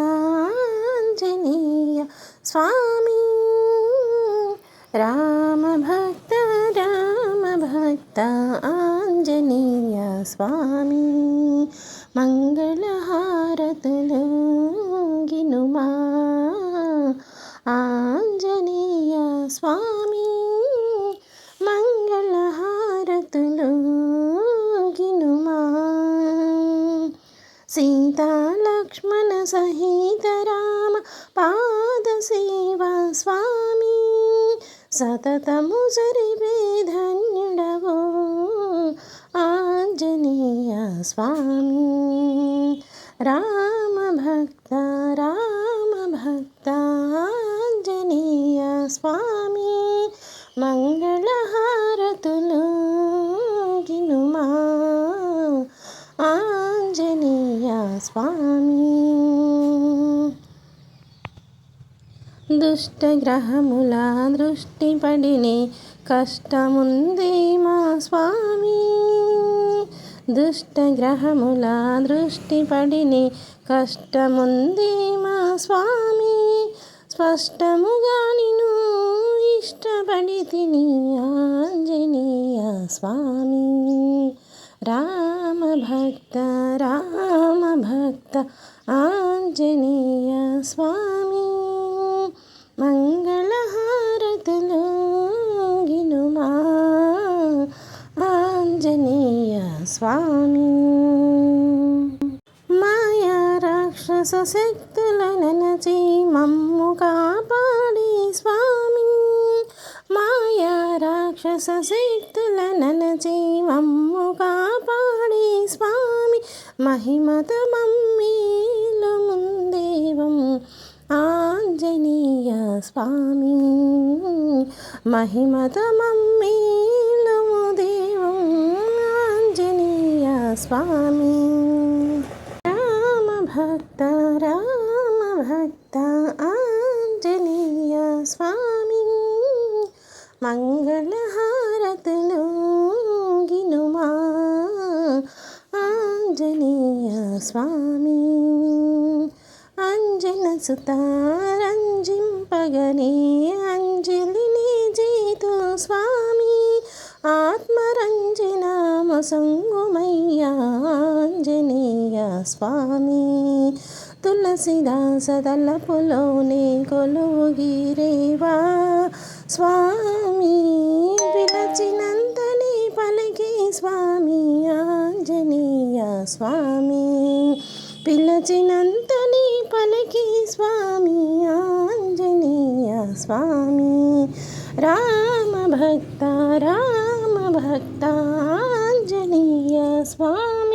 ఆంజనేయ స్వామి రామభక్త ఆంజనేయ స్వామి మంగళహారతులు గినుమా ఆంజనేయ స్వామి మంగళహారతులు గినుమా సీతా లక్ష్మణ సహిత రామ పాద సేవా స్వామి సతతము సరివే ధన్యుడవో ఆంజనేయ స్వామి రామభక్త ఆంజనేయ స్వామి మంగళహారతులు గినుమా ఆంజనేయ స్వామి దుష్టగ్రహముల దృష్టి పడినే కష్టముంది మా స్వామి దుష్టగ్రహముల దృష్టి పడినే కష్టముంది మా స్వామి స్పష్టముగా నిన్ను ఇష్టపడి తిని ఆంజనేయ స్వామి రామభక్త ఆంజనేయ స్వామి మంగళహారతులు గినుమా ఆంజనేయ స్వామి మాయా రాక్షస శక్తుల ననచి మమ్ము కాపాడి స్వామి మాయా రాక్షస శక్తుల ననచి మమ్ము కాపాడి స్వామి మహిమత మమ్మీలు ముందేవం ఆంజనేయ స్వామి మహిమత మమ్మీలు దేవం ఆంజనేయ స్వామి రామభక్త ఆంజనేయ స్వామి మంగళహారతులు గినుమా ఆంజనేయ స్వామి అంజన సుతారంజింపగనే అంజలిని జీతు స్వామి ఆత్మరంజన మొసంగుమయ్య ఆంజనేయ స్వామి తులసిదాస తలపులోనే కొలువుగిరేవా స్వామి పిలచినంతని పలికి స్వామి ఆంజనేయ స్వామి పిలచినంతని పలికి స్వామి ఆంజనేయ స్వామి రామభక్త ఆంజనేయ స్వామి